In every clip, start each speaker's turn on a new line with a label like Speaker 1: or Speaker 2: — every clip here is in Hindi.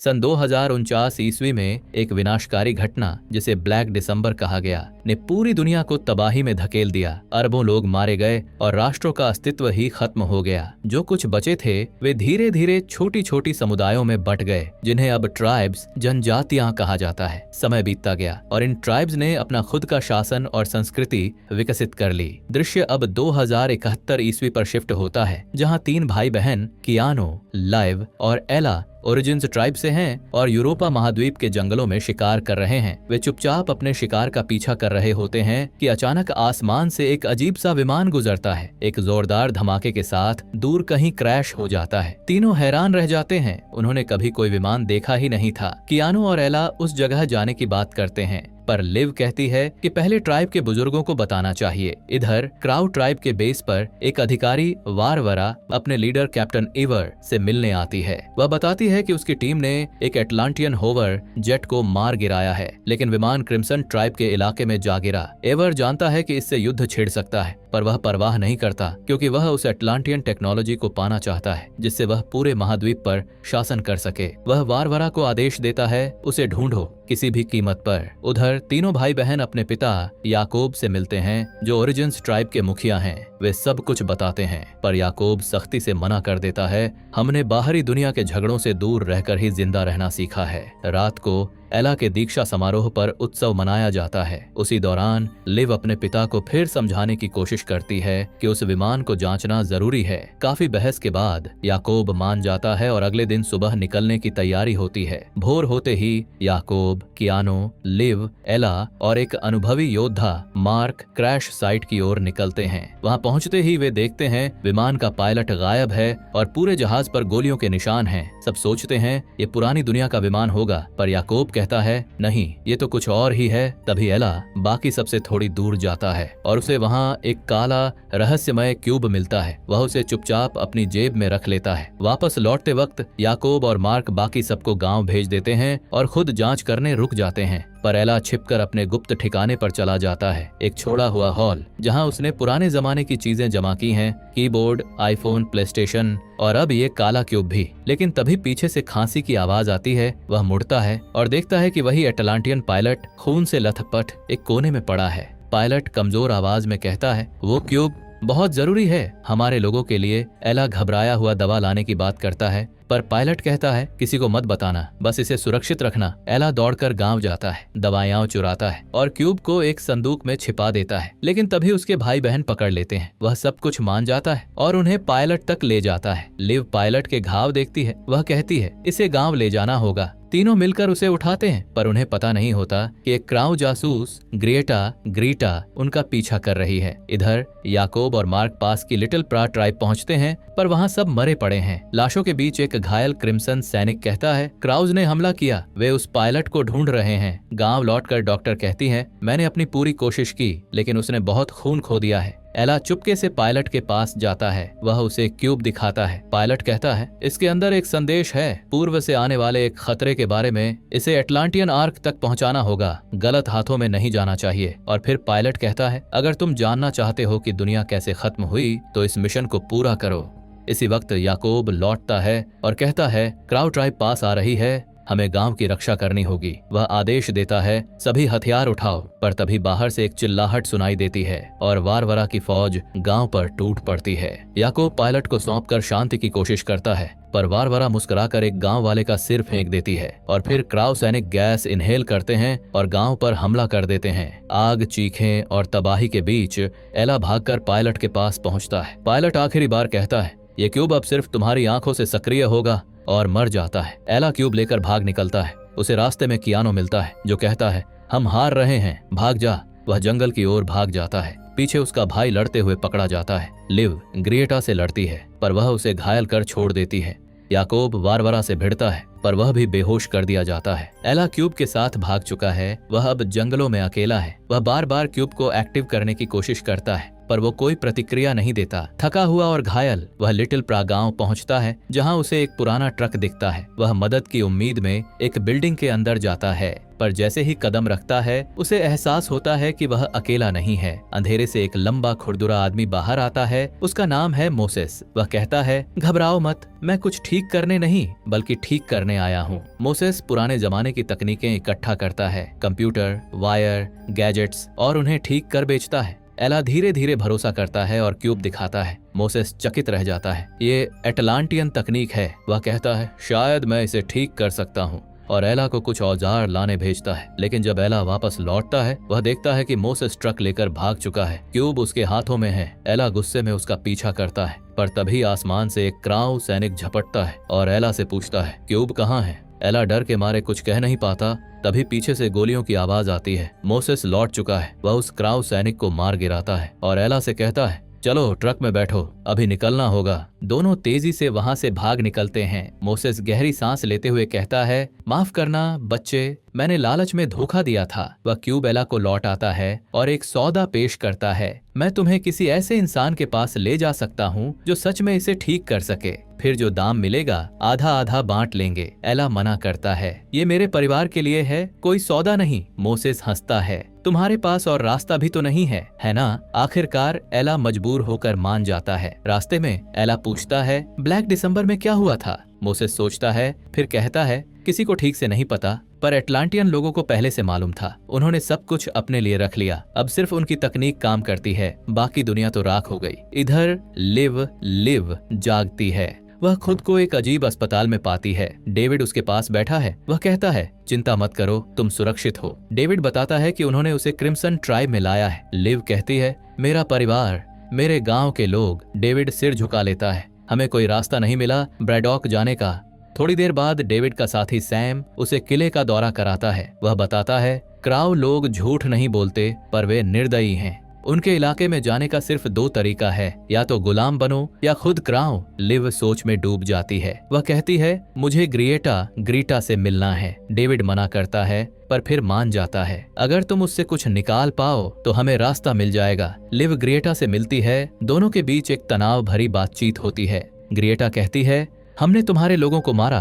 Speaker 1: सन 2049 ईस्वी में एक विनाशकारी घटना, जिसे ब्लैक दिसंबर कहा गया, ने पूरी दुनिया को तबाही में धकेल दिया। अरबों लोग मारे गए और राष्ट्रों का अस्तित्व ही खत्म हो गया। जो कुछ बचे थे वे धीरे धीरे छोटी छोटी समुदायों में बंट गए, जिन्हें अब ट्राइब्स, जनजातियां कहा जाता है। समय बीतता गया और इन ट्राइब्स ने अपना खुद का शासन और संस्कृति विकसित कर ली। दृश्य अब 2071 ईस्वी पर शिफ्ट होता है, जहां 3 भाई बहन कियानो, लाइव और एला ओरिजिन्स ट्राइब से हैं और यूरोपा महाद्वीप के जंगलों में शिकार कर रहे हैं। वे चुपचाप अपने शिकार का पीछा कर रहे होते हैं कि अचानक आसमान से एक अजीब सा विमान गुजरता है। एक जोरदार धमाके के साथ दूर कहीं क्रैश हो जाता है। तीनों हैरान रह जाते हैं, उन्होंने कभी कोई विमान देखा ही नहीं था। कियानो और एला उस जगह जाने की बात करते हैं, पर लिव कहती है कि पहले ट्राइब के बुजुर्गों को बताना चाहिए। इधर क्राउ ट्राइब के बेस पर एक अधिकारी वारवरा अपने लीडर कैप्टन एवर से मिलने आती है। वह बताती है कि उसकी टीम ने एक एटलांटियन होवर जेट को मार गिराया है, लेकिन विमान क्रिम्सन ट्राइब के इलाके में जा गिरा। एवर जानता है कि इससे युद्ध छिड़ सकता है, पर वह परवाह नहीं करता, क्योंकि वह उस एटलांटियन टेक्नोलॉजी को पाना चाहता है जिससे वह पूरे महाद्वीप पर शासन कर सके। वह वारवरा को आदेश देता है, उसे ढूंढो किसी भी कीमत पर। उधर तीनों भाई बहन अपने पिता याकूब से मिलते हैं, जो ओरिजिन्स ट्राइब के मुखिया हैं। वे सब कुछ बताते हैं, पर याकूब सख्ती से मना कर देता है। हमने बाहरी दुनिया के झगड़ों से दूर रहकर ही जिंदा रहना सीखा है। रात को एला के दीक्षा समारोह पर उत्सव मनाया जाता है। उसी दौरान लिव अपने पिता को फिर समझाने की कोशिश करती है कि उस विमान को जांचना जरूरी है। काफी बहस के बाद याकूब मान जाता है और अगले दिन सुबह निकलने की तैयारी होती है। भोर होते ही याकूब, कियानो, लिव, एला और एक अनुभवी योद्धा मार्क क्रैश साइट की ओर निकलते हैं। वहां पहुंचते ही वे देखते हैं विमान का पायलट गायब है और पूरे जहाज पर गोलियों के निशान हैं। सब सोचते हैं ये पुरानी दुनिया का विमान होगा, पर याकूब कहता है नहीं, ये तो कुछ और ही है। तभी एला बाकी सबसे थोड़ी दूर जाता है और उसे वहां एक काला रहस्यमय क्यूब मिलता है। वह उसे चुपचाप अपनी जेब में रख लेता है। वापस लौटते वक्त याकूब और मार्क बाकी सबको गांव भेज देते हैं और खुद जांच करने रुक जाते हैं, पर एला छिपकर अपने गुप्त ठिकाने पर चला जाता है, एक छोड़ा हुआ हॉल जहां उसने पुराने जमाने की चीजें जमा की हैं, कीबोर्ड, आईफोन, प्लेस्टेशन और अब ये काला क्यूब भी। लेकिन तभी पीछे से खांसी की आवाज आती है। वह मुड़ता है और देखता है कि वही एटलांटियन पायलट खून से लथपथ एक कोने में पड़ा है। पायलट कमजोर आवाज में कहता है, वो क्यूब बहुत जरूरी है हमारे लोगों के लिए। एला घबराया हुआ दवा लाने की बात करता है, पर पायलट कहता है किसी को मत बताना, बस इसे सुरक्षित रखना। एला दौड़कर गांव जाता है, दवाइयां चुराता है और क्यूब को एक संदूक में छिपा देता है। लेकिन तभी उसके भाई बहन पकड़ लेते हैं। वह सब कुछ मान जाता है और उन्हें पायलट तक ले जाता है। लिव पायलट के घाव देखती है। वह कहती है इसे गांव ले जाना होगा। तीनों मिलकर उसे उठाते हैं, पर उन्हें पता नहीं होता कि एक क्राउ जासूस ग्रीटा उनका पीछा कर रही है। इधर याकूब और मार्क पास की लिटिल प्रा ट्राइब पहुंचते हैं, पर वहां सब मरे पड़े हैं। लाशों के बीच एक घायल क्रिम्सन सैनिक कहता है क्राउज ने हमला किया, वे उस पायलट को ढूंढ रहे हैं। गांव लौटकर डॉक्टर कहती है मैंने अपनी पूरी कोशिश की, लेकिन उसने बहुत खून खो दिया है। एला चुपके से पायलट के पास जाता है। वह उसे क्यूब दिखाता है। पायलट कहता है इसके अंदर एक संदेश है, पूर्व से आने वाले एक खतरे के बारे में। इसे एटलांटियन आर्क तक पहुंचाना होगा, गलत हाथों में नहीं जाना चाहिए। और फिर पायलट कहता है अगर तुम जानना चाहते हो कि दुनिया कैसे खत्म हुई तो इस मिशन को पूरा करो। इसी वक्त याकूब लौटता है और कहता है क्राउ ट्राइब पास आ रही है, हमें गांव की रक्षा करनी होगी। वह आदेश देता है सभी हथियार उठाओ, पर तभी बाहर से एक चिल्लाहट सुनाई देती है और वारवरा की फौज गांव पर टूट पड़ती है। याकूब पायलट को सौंपकर शांति की कोशिश करता है, पर वारवरा मुस्कुराकर एक गांव वाले का सिर फेंक देती है और फिर क्राउ सैनिक गैस इनहेल करते हैं और गांव पर हमला कर देते हैं। आग, चीखें और तबाही के बीच एला भागकर पायलट के पास पहुंचता है। पायलट आखिरी बार कहता है ये क्यूब अब सिर्फ तुम्हारी आंखों से सक्रिय होगा, और मर जाता है। एला क्यूब लेकर भाग निकलता है। उसे रास्ते में कियानो मिलता है, जो कहता है हम हार रहे हैं, भाग जा। वह जंगल की ओर भाग जाता है। पीछे उसका भाई लड़ते हुए पकड़ा जाता है। लिव ग्रिएटा से लड़ती है, पर वह उसे घायल कर छोड़ देती है। याकूब वारवरा से भिड़ता है, पर वह भी बेहोश कर दिया जाता है। एला क्यूब के साथ भाग चुका है। वह अब जंगलों में अकेला है। वह बार बार क्यूब को एक्टिव करने की कोशिश करता है, पर वो कोई प्रतिक्रिया नहीं देता। थका हुआ और घायल वह लिटिल प्रा गांव पहुंचता है, जहां उसे एक पुराना ट्रक दिखता है। वह मदद की उम्मीद में एक बिल्डिंग के अंदर जाता है, पर जैसे ही कदम रखता है उसे एहसास होता है कि वह अकेला नहीं है। अंधेरे से एक लंबा खुरदुरा आदमी बाहर आता है। उसका नाम है मोसेस। वह कहता है घबराओ मत, मैं कुछ ठीक करने नहीं बल्कि ठीक करने आया हूँ। मोसेस पुराने जमाने की तकनीकें इकट्ठा करता है, कंप्यूटर, वायर, गैजेट्स, और उन्हें ठीक कर बेचता है। एला धीरे धीरे भरोसा करता है और क्यूब दिखाता है। मोसेस चकित रह जाता है। ये एटलांटियन तकनीक है। वह कहता है, शायद मैं इसे ठीक कर सकता हूँ, और एला को कुछ औजार लाने भेजता है। लेकिन जब एला वापस लौटता है, वह देखता है कि मोसेस ट्रक लेकर भाग चुका है। क्यूब उसके हाथों में है। एला गुस्से में उसका पीछा करता है, पर तभी आसमान से एक क्राउ सैनिक झपटता है और एला से पूछता है, क्यूब कहाँ है? एला डर के मारे कुछ कह नहीं पाता। तभी पीछे से गोलियों की आवाज आती है। मोसेस लौट चुका है। वह उस क्राउ सैनिक को मार गिराता है और एला से कहता है, चलो ट्रक में बैठो, अभी निकलना होगा। दोनों तेजी से वहां से भाग निकलते हैं। मोसेस गहरी सांस लेते हुए कहता है, माफ करना बच्चे, मैंने लालच में धोखा दिया था। वह क्यूब एला को लौट आता है और एक सौदा पेश करता है। मैं तुम्हें किसी ऐसे इंसान के पास ले जा सकता हूँ जो सच में इसे ठीक कर सके। फिर जो दाम मिलेगा आधा आधा बांट लेंगे। एला मना करता है, ये मेरे परिवार के लिए है, कोई सौदा नहीं। मोसेस हंसता है, तुम्हारे पास और रास्ता भी तो नहीं है ना? आखिरकार एला मजबूर होकर मान जाता है। रास्ते में एला पूछता है, ब्लैक दिसंबर में क्या हुआ था? मोसेस सोचता है, फिर कहता है, किसी को ठीक से नहीं पता, पर एटलांटियन लोगों को पहले से मालूम था। उन्होंने सब कुछ अपने लिए रख लिया। अब सिर्फ उनकी तकनीक काम करती है, बाकी दुनिया तो राख हो गई। इधर लिव जागती है। वह खुद को एक अजीब अस्पताल में पाती है। डेविड उसके पास बैठा है। वह कहता है, चिंता मत करो, तुम सुरक्षित हो। डेविड बताता है कि उन्होंने उसे क्रिम्सन ट्राइब में लाया है। लिव कहती है, मेरा परिवार, मेरे गांव के लोग। डेविड सिर झुका लेता है। हमें कोई रास्ता नहीं मिला ब्रैडॉक जाने का। थोड़ी देर बाद डेविड का साथी सैम उसे किले का दौरा कराता है। वह बताता है, क्राउ लोग झूठ नहीं बोलते, पर वे निर्दयी हैं। उनके इलाके में जाने का सिर्फ 2 तरीका है, या तो गुलाम बनो या खुद क्राउ। लिव सोच में डूब जाती है। वह कहती है, मुझे ग्रीटा से मिलना है। डेविड मना करता है, पर फिर मान जाता है। अगर तुम उससे कुछ निकाल पाओ तो हमें रास्ता मिल जाएगा। लिव ग्रीटा से मिलती है। दोनों के बीच एक तनाव भरी बातचीत होती है। ग्रीटा कहती है, हमने तुम्हारे लोगों को मारा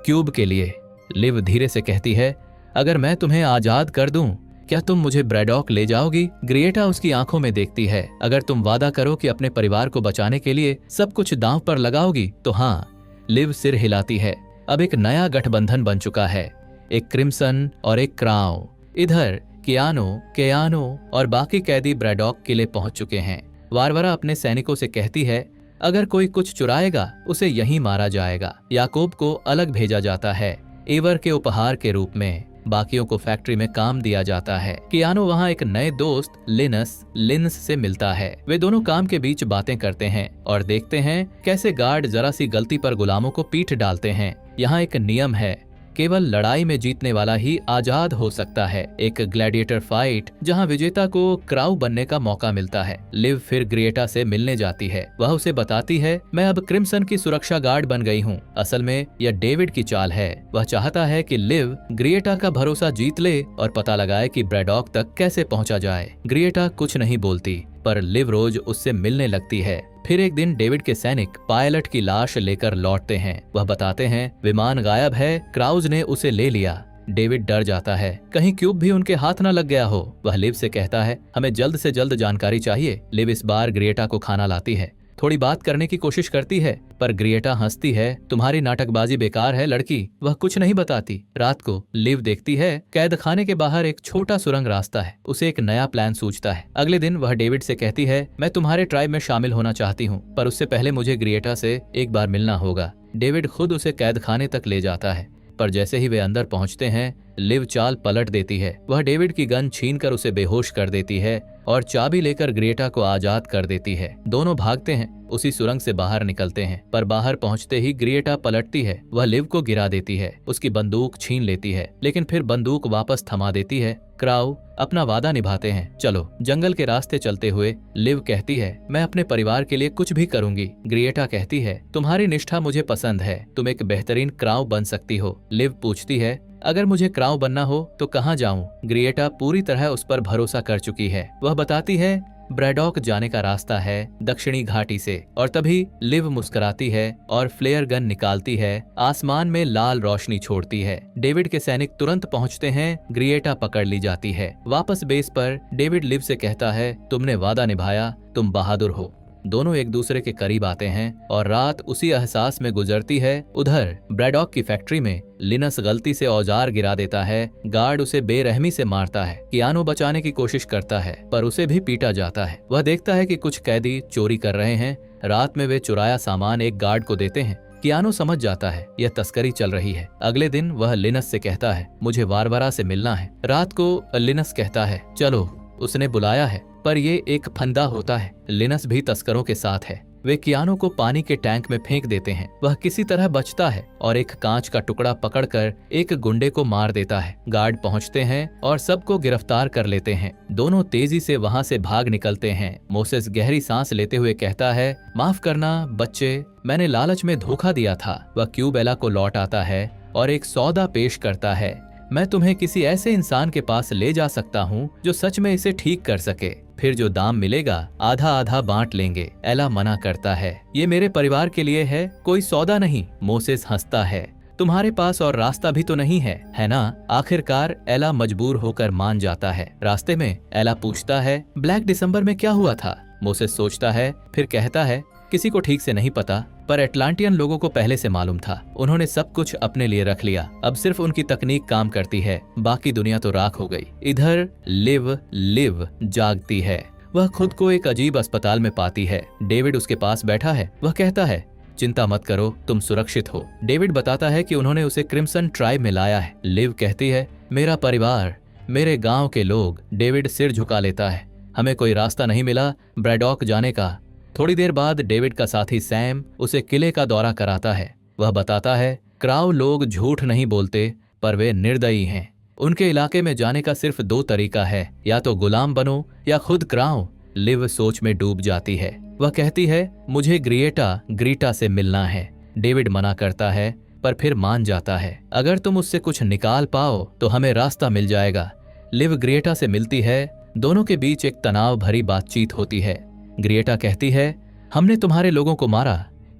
Speaker 1: क्यूब के लिए। लिव धीरे से कहती है, अगर मैं तुम्हें आजाद कर दूं, क्या तुम मुझे ब्रैडॉक ले जाओगी? ग्रीटा उसकी आंखों में देखती है। अगर तुम वादा करो कि अपने परिवार को बचाने के लिए सब कुछ दांव पर लगाओगी तो हाँ। लिव सिर हिलाती है। अब एक नया गठबंधन बन चुका है, एक क्रिम्सन और एक क्राउ। इधर केयानो और बाकी कैदी ब्रैडॉक किले पहुंच चुके हैं। वारवरा अपने सैनिकों से कहती है, अगर कोई कुछ चुराएगा उसे यहीं मारा जाएगा। याकूब को अलग भेजा जाता है, एवर के उपहार के रूप में। बाकियों को फैक्ट्री में काम दिया जाता है। कियानो वहाँ एक नए दोस्त लिन्स से मिलता है। वे दोनों काम के बीच बातें करते हैं और देखते हैं कैसे गार्ड जरा सी गलती पर गुलामों को पीट डालते हैं। यहाँ एक नियम है, केवल लड़ाई में जीतने वाला ही आजाद हो सकता है। एक ग्लैडिएटर फाइट जहां विजेता को क्राउ बनने का मौका मिलता है। लिव फिर ग्रीटा से मिलने जाती है। वह उसे बताती है, मैं अब क्रिम्सन की सुरक्षा गार्ड बन गई हूँ। असल में यह डेविड की चाल है। वह चाहता है कि लिव ग्रीटा का भरोसा जीत ले और पता लगाए कि ब्रैडॉक तक कैसे पहुँचा जाए। ग्रीटा कुछ नहीं बोलती, पर लिव रोज उससे मिलने लगती है। फिर एक दिन डेविड के सैनिक पायलट की लाश लेकर लौटते हैं। वह बताते हैं, विमान गायब है, क्राउज ने उसे ले लिया। डेविड डर जाता है, कहीं क्यूब भी उनके हाथ न लग गया हो। वह लिव से कहता है, हमें जल्द से जल्द जानकारी चाहिए। लिव इस बार ग्रीटा को खाना लाती है। थोड़ी बात करने की कोशिश करती है, पर ग्रीटा हंसती है, तुम्हारी नाटकबाजी बेकार है लड़की। वह कुछ नहीं बताती। रात को लिव देखती है, कैद खाने के बाहर एक छोटा सुरंग रास्ता है। उसे एक नया प्लान सूझता है। अगले दिन वह डेविड से कहती है, मैं तुम्हारे ट्राइब में शामिल होना चाहती हूँ, पर उससे पहले मुझे ग्रीटा से एक बार मिलना होगा। डेविड खुद उसे कैद खाने तक ले जाता है, पर जैसे ही वे अंदर पहुंचते हैं, लिव चाल पलट देती है। वह डेविड की गन छीनकर उसे बेहोश कर देती है और चाबी लेकर ग्रीटा को आजाद कर देती है। दोनों भागते हैं, उसी सुरंग से बाहर निकलते हैं, पर बाहर पहुंचते ही ग्रीटा पलटती है। वह लिव को गिरा देती है, उसकी बंदूक छीन लेती है, लेकिन फिर बंदूक वापस थमा देती है। क्राउ अपना वादा निभाते हैं। चलो जंगल के रास्ते चलते हुए लिव कहती है, मैं अपने परिवार के लिए कुछ भी करूंगी। ग्रीटा कहती है, तुम्हारी निष्ठा मुझे पसंद है, तुम एक बेहतरीन क्राउ बन सकती हो। लिव पूछती है, अगर मुझे क्राउ बनना हो तो कहाँ जाऊं? ग्रीटा पूरी तरह उस पर भरोसा कर चुकी है। वह बताती है, ब्रैडॉक जाने का रास्ता है दक्षिणी घाटी से। और तभी लिव मुस्कुराती है और फ्लेयर गन निकालती है, आसमान में लाल रोशनी छोड़ती है। डेविड के सैनिक तुरंत पहुंचते हैं। ग्रीटा पकड़ ली जाती है। वापस बेस पर डेविड लिव से कहता है, तुमने वादा निभाया, तुम बहादुर हो। दोनों एक दूसरे के करीब आते हैं और रात उसी एहसास में गुजरती है। उधर ब्रैडॉक की फैक्ट्री में लिनस गलती से औजार गिरा देता है। गार्ड उसे बेरहमी से मारता है। कियानो बचाने की कोशिश करता है पर उसे भी पीटा जाता है। वह देखता है कि कुछ कैदी चोरी कर रहे हैं। रात में वे चुराया सामान एक गार्ड को देते हैं। कियानो समझ जाता है यह तस्करी चल रही है। अगले दिन वह लिनस से कहता है मुझे वारवरा से मिलना है। रात को लिनस कहता है चलो, उसने बुलाया है, पर ये एक फंदा होता है। लिनस भी तस्करों के साथ है। वे कियानो को पानी के टैंक में फेंक देते हैं। वह किसी तरह बचता है और एक कांच का टुकड़ा पकड़कर एक गुंडे को मार देता है। गार्ड पहुंचते हैं और सबको गिरफ्तार कर लेते हैं। दोनों तेजी से वहां से भाग निकलते हैं। मोसेस गहरी सांस लेते हुए कहता है माफ करना बच्चे, मैंने लालच में धोखा दिया था। वह क्यूबेला को लौट आता है और एक सौदा पेश करता है। मैं तुम्हें किसी ऐसे इंसान के पास ले जा सकता हूँ जो सच में इसे ठीक कर सके। फिर जो दाम मिलेगा आधा आधा बांट लेंगे। एला मना करता है ये मेरे परिवार के लिए है, कोई सौदा नहीं। मोसेस हंसता है तुम्हारे पास और रास्ता भी तो नहीं है ना। आखिरकार एला मजबूर होकर मान जाता है। रास्ते में एला पूछता है ब्लैक दिसंबर में क्या हुआ था। मोसेस सोचता है, फिर कहता है किसी को ठीक से नहीं पता, पर एटलांटियन लोगों को पहले से मालूम था। उन्होंने सब कुछ अपने लिए रख लिया। अब सिर्फ उनकी तकनीक काम करती है, बाकी दुनिया तो राख हो गई। इधर लिव जागती है। वह खुद को एक अजीब अस्पताल में पाती है। डेविड उसके पास बैठा है। वह कहता है चिंता मत करो, तुम सुरक्षित हो। डेविड बताता है कि उन्होंने उसे क्रिम्सन ट्राइब में लाया है। लिव कहती है मेरा परिवार, मेरे गांव के लोग। डेविड सिर झुका लेता है। हमें कोई रास्ता नहीं मिला ब्रैडॉक जाने का। थोड़ी देर बाद डेविड का साथी सैम उसे किले का दौरा कराता है। वह बताता है क्राउ लोग झूठ नहीं बोलते, पर वे निर्दयी हैं। उनके इलाके में जाने का सिर्फ 2 तरीका है, या तो गुलाम बनो या खुद क्राउ। लिव सोच में डूब जाती है। वह कहती है मुझे ग्रीटा से मिलना है। डेविड मना करता है पर फिर मान जाता है। अगर तुम उससे कुछ निकाल पाओ तो हमें रास्ता मिल जाएगा। लिव ग्रीटा से मिलती है। दोनों के बीच एक तनाव भरी बातचीत होती है। ग्रीटा कहती है हमने तुम्हारे लोगों को मारा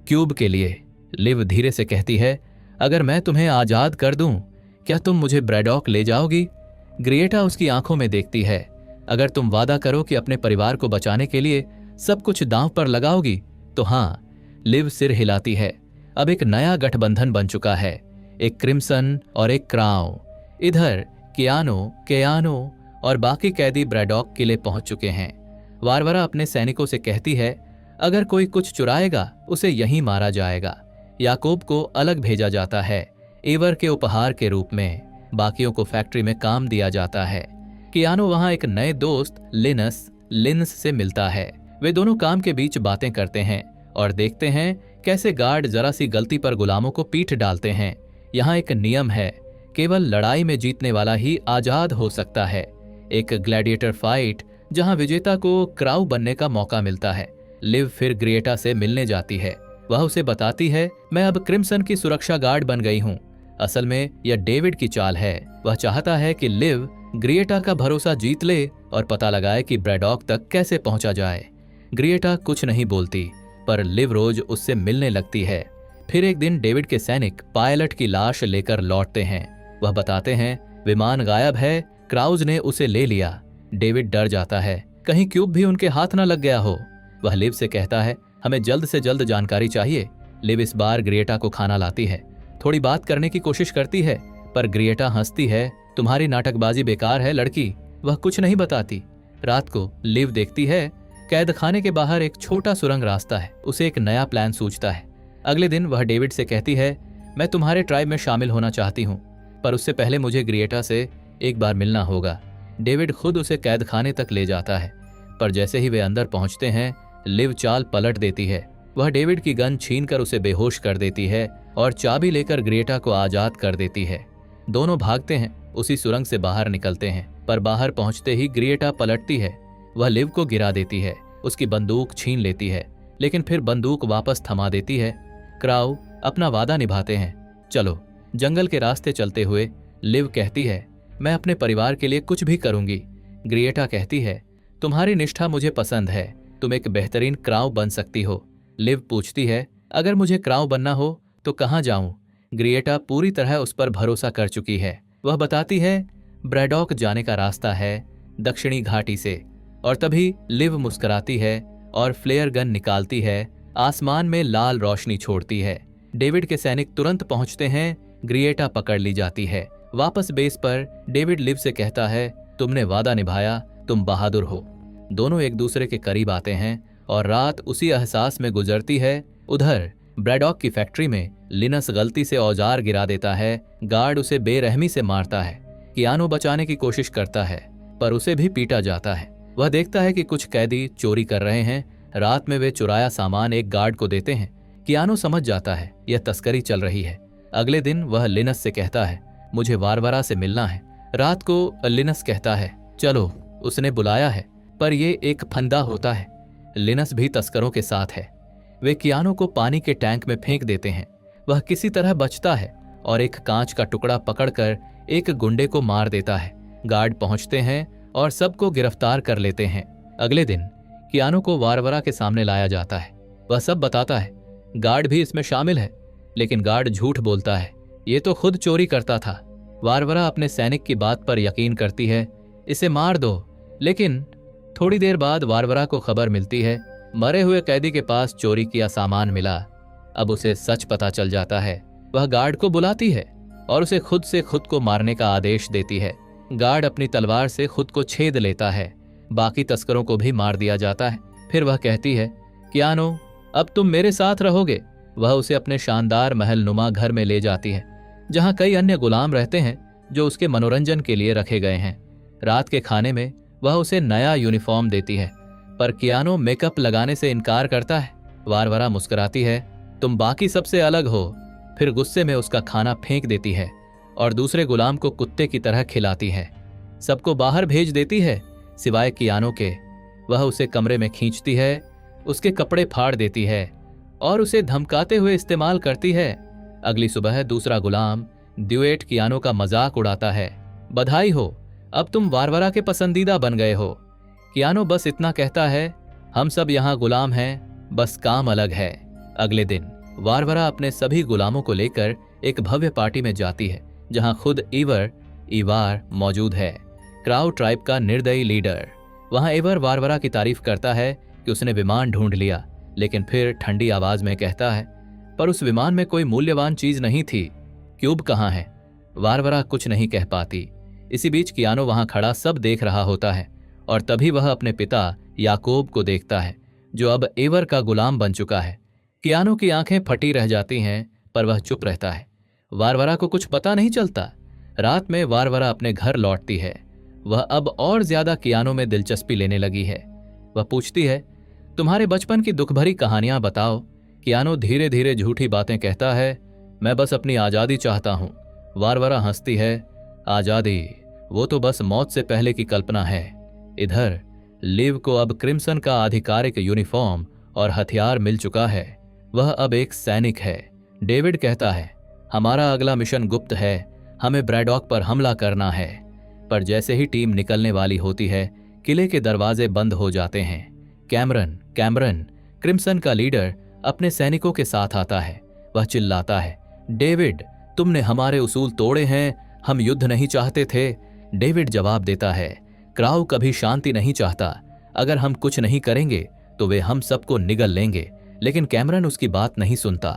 Speaker 1: क्यूब के लिए। लिव धीरे से कहती है अगर मैं तुम्हें आजाद कर दूं, क्या तुम मुझे ब्रैडॉक ले जाओगी। ग्रीटा उसकी आंखों में देखती है। अगर तुम वादा करो कि अपने परिवार को बचाने के लिए सब कुछ दांव पर लगाओगी तो हाँ। लिव सिर हिलाती है। अब एक नया गठबंधन बन चुका है, एक क्रिम्सन और एक क्राउ। इधर केयानो और बाकी कैदी ब्रैडॉक किले पहुंच चुके हैं। वारवरा अपने सैनिकों से कहती है अगर कोई कुछ चुराएगा उसे यहीं मारा जाएगा। याकूब को अलग भेजा जाता है एवर के उपहार के रूप में। बाकियों को फैक्ट्री में काम दिया जाता है। कियानो वहां एक नए दोस्त लिनस से मिलता है। वे दोनों काम के बीच बातें करते हैं और देखते हैं कैसे गार्ड जरा सी गलती पर गुलामों को पीट डालते हैं। यहाँ एक नियम है, केवल लड़ाई में जीतने वाला ही आजाद हो सकता है। एक ग्लैडिएटर फाइट जहां विजेता को क्राउ बनने का मौका मिलता है। लिव फिर ग्रीटा से मिलने जाती है। वह उसे बताती है मैं अब क्रिम्सन की सुरक्षा गार्ड बन गई हूँ। असल में यह डेविड की चाल है। वह चाहता है कि लिव ग्रीटा का भरोसा जीत ले और पता लगाए कि ब्रैडॉक तक कैसे पहुंचा जाए। ग्रीटा कुछ नहीं बोलती, पर लिव रोज उससे मिलने लगती है। फिर एक दिन डेविड के सैनिक पायलट की लाश लेकर लौटते हैं। वह बताते हैं विमान गायब है, क्राउज ने उसे ले लिया। डेविड डर जाता है कहीं क्यूब भी उनके हाथ न लग गया हो। वह लिव से कहता है हमें जल्द से जल्द जानकारी चाहिए। लिव इस बार ग्रीटा को खाना लाती है। थोड़ी बात करने की कोशिश करती है, पर ग्रीटा हंसती है तुम्हारी नाटकबाजी बेकार है लड़की। वह कुछ नहीं बताती। रात को लिव देखती है कैद खाने के बाहर एक छोटा सुरंग रास्ता है। उसे एक नया प्लान सूझता है। अगले दिन वह डेविड से कहती है मैं तुम्हारे ट्राइब में शामिल होना चाहती हूँ, पर उससे पहले मुझे ग्रीटा से एक बार मिलना होगा। डेविड खुद उसे कैद खाने तक ले जाता है, पर जैसे ही वे अंदर पहुंचते हैं लिव चाल पलट देती है। वह डेविड की गन छीनकर उसे बेहोश कर देती है और चाबी लेकर ग्रीटा को आजाद कर देती है। दोनों भागते हैं, उसी सुरंग से बाहर निकलते हैं, पर बाहर पहुंचते ही ग्रीटा पलटती है। वह लिव को गिरा देती है, उसकी बंदूक छीन लेती है, लेकिन फिर बंदूक वापस थमा देती है। क्राउ अपना वादा निभाते हैं। चलो। जंगल के रास्ते चलते हुए लिव कहती है मैं अपने परिवार के लिए कुछ भी करूंगी। ग्रीटा कहती है तुम्हारी निष्ठा मुझे पसंद है, तुम एक बेहतरीन क्राउ बन सकती हो। लिव पूछती है अगर मुझे क्राउ बनना हो तो कहाँ जाऊं। ग्रीटा पूरी तरह उस पर भरोसा कर चुकी है। वह बताती है ब्रैडॉक जाने का रास्ता है दक्षिणी घाटी से। और तभी लिव मुस्कुराती है और फ्लेयर गन निकालती है, आसमान में लाल रोशनी छोड़ती है। डेविड के सैनिक तुरंत पहुंचते हैं, ग्रिएटा पकड़ ली जाती है। वापस बेस पर डेविड लिव से कहता है, तुमने वादा निभाया, तुम बहादुर हो। दोनों एक दूसरे के करीब आते हैं और रात उसी एहसास में गुजरती है। उधर ब्रैडॉक की फैक्ट्री में लिनस गलती से औजार गिरा देता है। गार्ड उसे बेरहमी से मारता है। कियानो बचाने की कोशिश करता है पर उसे भी पीटा जाता है। वह देखता है कि कुछ कैदी चोरी कर रहे हैं। रात में वे चुराया सामान एक गार्ड को देते हैं। कियानो समझ जाता है यह तस्करी चल रही है। अगले दिन वह लिनस से कहता है, मुझे वारवरा से मिलना है। रात को लिनस कहता है, चलो, उसने बुलाया है, पर यह एक फंदा होता है। लिनस भी तस्करों के साथ है। वे कियानो को पानी के टैंक में फेंक देते हैं। वह किसी तरह बचता है और एक कांच का टुकड़ा पकड़कर एक गुंडे को मार देता है। गार्ड पहुंचते हैं और सबको गिरफ्तार कर लेते हैं। अगले दिन कियानो को वारवरा के सामने लाया जाता है। वह सब बताता है। गार्ड भी इसमें शामिल है, लेकिन गार्ड झूठ बोलता है, ये तो खुद चोरी करता था। वारवरा अपने सैनिक की बात पर यकीन करती है, इसे मार दो। लेकिन थोड़ी देर बाद वारवरा को खबर मिलती है, मरे हुए कैदी के पास चोरी किया सामान मिला। अब उसे सच पता चल जाता है। वह गार्ड को बुलाती है और उसे खुद से खुद को मारने का आदेश देती है। गार्ड अपनी तलवार से खुद को छेद लेता है। बाकी तस्करों को भी मार दिया जाता है। फिर वह कहती है, कियानो, अब तुम मेरे साथ रहोगे। वह उसे अपने शानदार महल नुमा घर में ले जाती है, जहां कई अन्य गुलाम रहते हैं जो उसके मनोरंजन के लिए रखे गए हैं। रात के खाने में वह उसे नया यूनिफॉर्म देती है, पर कियानो मेकअप लगाने से इनकार करता है। वारवरा मुस्कुराती है, तुम बाकी सबसे अलग हो। फिर गुस्से में उसका खाना फेंक देती है और दूसरे गुलाम को कुत्ते की तरह खिलाती है। सबको बाहर भेज देती है सिवाय कियानो के। वह उसे कमरे में खींचती है, उसके कपड़े फाड़ देती है और उसे धमकाते हुए इस्तेमाल करती है। अगली सुबह दूसरा गुलाम ड्यूएट कियानो का मजाक उड़ाता है, बधाई हो, अब तुम वारवरा के पसंदीदा बन गए हो। कियानो बस इतना कहता है, हम सब यहाँ गुलाम हैं, बस काम अलग है। अगले दिन वारवरा अपने सभी गुलामों को लेकर एक भव्य पार्टी में जाती है, जहां खुद ईवार मौजूद है, क्राउ ट्राइब का निर्दयी लीडर। वहां ईवर वारवरा की तारीफ करता है कि उसने विमान ढूंढ लिया, लेकिन फिर ठंडी आवाज में कहता है, पर उस विमान में कोई मूल्यवान चीज नहीं थी। क्यूब कहाँ है? वारवरा कुछ नहीं कह पाती। इसी बीच कियानो वहां खड़ा सब देख रहा होता है और तभी वह अपने पिता याकूब को देखता है, जो अब एवर का गुलाम बन चुका है। कियानो की आंखें फटी रह जाती हैं, पर वह चुप रहता है। वारवरा को कुछ पता नहीं चलता। रात में वारवरा अपने घर लौटती है। वह अब और ज्यादा कियानो में दिलचस्पी लेने लगी है। वह पूछती है, तुम्हारे बचपन की दुखभरी कहानियां बताओ। कियानो धीरे धीरे झूठी बातें कहता है, मैं बस अपनी आजादी चाहता हूं। वारवरा हंसती है, आजादी, वो तो बस मौत से पहले की कल्पना है। इधर लिव को अब क्रिम्सन का आधिकारिक यूनिफॉर्म और हथियार मिल चुका है। वह अब एक सैनिक है। डेविड कहता है, हमारा अगला मिशन गुप्त है, हमें ब्रैडॉक पर हमला करना है। पर जैसे ही टीम निकलने वाली होती है, किले के दरवाजे बंद हो जाते हैं। कैमरन, क्रिम्सन का लीडर, अपने सैनिकों के साथ आता है। वह चिल्लाता है, डेविड, तुमने हमारे उसूल तोड़े हैं, हम युद्ध नहीं चाहते थे। डेविड जवाब देता है, क्राउ कभी शांति नहीं चाहता। अगर हम कुछ नहीं करेंगे तो वे हम सबको निगल लेंगे। लेकिन कैमरन उसकी बात नहीं सुनता।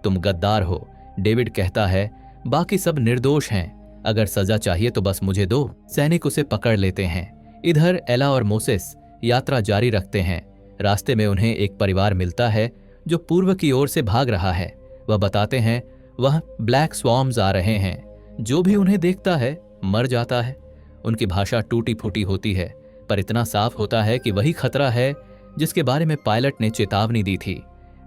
Speaker 1: तुम गद्दार हो, डेविड कहता है, बाकी सब निर्दोष हैं, अगर सजा चाहिए तो बस मुझे दो। सैनिक उसे पकड़ लेते हैं। इधर एला और मोसेस यात्रा जारी रखते हैं। रास्ते में उन्हें एक परिवार मिलता है जो पूर्व की ओर से भाग रहा है। वह बताते हैं वह ब्लैक स्वॉर्म्स आ रहे हैं। जो भी उन्हें देखता है मर जाता है। उनकी भाषा टूटी फूटी होती है, पर इतना साफ होता है कि वही खतरा है जिसके बारे में पायलट ने चेतावनी दी थी।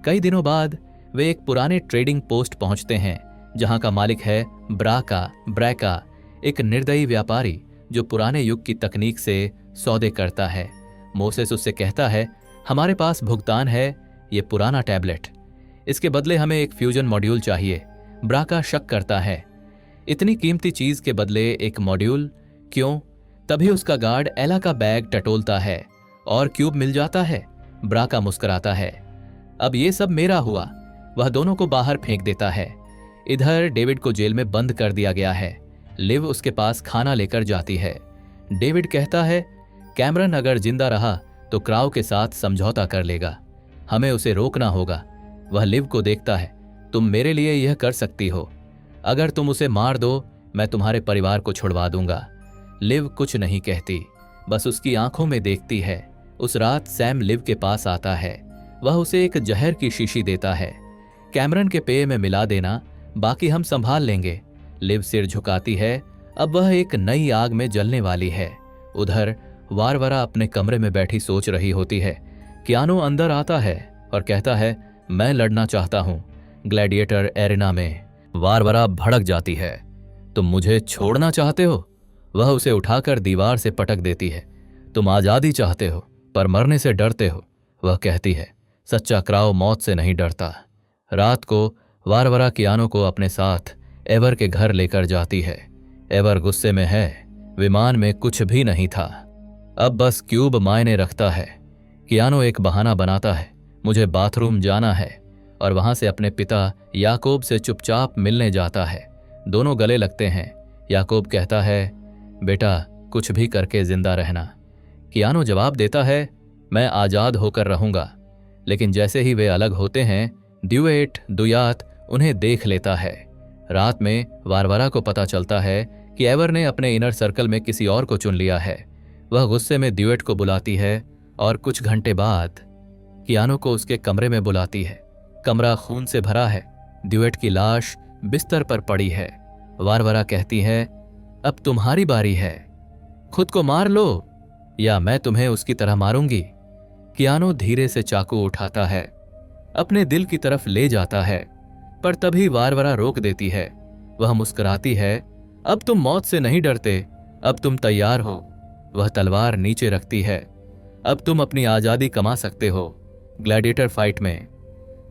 Speaker 1: कई दिनों बाद वे एक पुराने ट्रेडिंग पोस्ट पहुंचते हैं, जहां का मालिक है ब्रैका, एक निर्दयी व्यापारी जो पुराने युग की तकनीक से सौदे करता है। मोसेस उससे कहता है, हमारे पास भुगतान है, ये पुराना टैबलेट, इसके बदले हमें एक फ्यूजन मॉड्यूल चाहिए। ब्राका शक करता है, इतनी कीमती चीज के बदले एक मॉड्यूल क्यों? तभी उसका गार्ड एला का बैग टटोलता है और क्यूब मिल जाता है। ब्राका मुस्कुराता है, अब ये सब मेरा हुआ। वह दोनों को बाहर फेंक देता है। इधर डेविड को जेल में बंद कर दिया गया है। लिव उसके पास खाना लेकर जाती है। डेविड कहता है, कैमरन अगर जिंदा रहा तो क्राउ के साथ समझौता कर लेगा। हमें उसे रोकना होगा। वह लिव को देखता है। तुम मेरे लिए यह कर सकती हो। अगर तुम उसे मार दो, मैं तुम्हारे परिवार को छुड़वा दूंगा। लिव कुछ नहीं कहती, बस उसकी आंखों में देखती है। उस रात सैम लिव के पास आता है। वह उसे एक जहर की शीशी देता है। कैमरन के पेय में मिला देना, बाकी हम संभाल लेंगे। लिव सिर झुकाती है। अब वह एक नई आग में जलने वाली है। उधर वारवरा अपने कमरे में बैठी सोच रही होती है। कियानो अंदर आता है और कहता है, मैं लड़ना चाहता हूं ग्लैडिएटर एरिना में। वारवरा भड़क जाती है। तुम मुझे छोड़ना चाहते हो? वह उसे उठाकर दीवार से पटक देती है। तुम आजादी चाहते हो पर मरने से डरते हो, वह कहती है। सच्चा क्राउ मौत से नहीं डरता। रात को वारवरा कियानो को अपने साथ एवर के घर लेकर जाती है। एवर गुस्से में है। विमान में कुछ भी नहीं था, अब बस क्यूब मायने रखता है। कियानो एक बहाना बनाता है, मुझे बाथरूम जाना है, और वहां से अपने पिता याकूब से चुपचाप मिलने जाता है। दोनों गले लगते हैं। याकूब कहता है, बेटा कुछ भी करके जिंदा रहना। कियानो जवाब देता है, मैं आजाद होकर रहूंगा। लेकिन जैसे ही वे अलग होते हैं, दुयात उन्हें देख लेता है। रात में वारवरा को पता चलता है कि एवर ने अपने इनर सर्कल में किसी और को चुन लिया है। वह गुस्से में ड्यूएट को बुलाती है और कुछ घंटे बाद कियानो को उसके कमरे में बुलाती है। कमरा खून से भरा है। ड्यूएट की लाश बिस्तर पर पड़ी है। वारवरा कहती है, अब तुम्हारी बारी है, खुद को मार लो या मैं तुम्हें उसकी तरह मारूंगी। कियानो धीरे से चाकू उठाता है, अपने दिल की तरफ ले जाता है, पर तभी वारवरा रोक देती है। वह मुस्कुराती है, अब तुम मौत से नहीं डरते, अब तुम तैयार हो। वह तलवार नीचे रखती है। अब तुम अपनी आजादी कमा सकते हो। ग्लैडिएटर फाइट में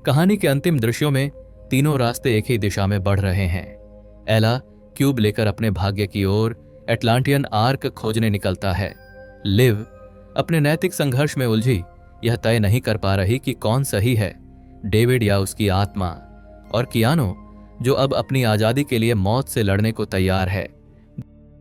Speaker 1: कहानी के अंतिम दृश्यों में तीनों रास्ते एक ही दिशा में बढ़ रहे हैं। एला क्यूब लेकर अपने भाग्य की ओर एटलांटियन आर्क खोजने निकलता है। लिव अपने नैतिक संघर्ष में उलझी, यह तय नहीं कर पा रही कि कौन सही है, डेविड या उसकी आत्मा। और कियानो जो अब अपनी आजादी के लिए मौत से लड़ने को तैयार है।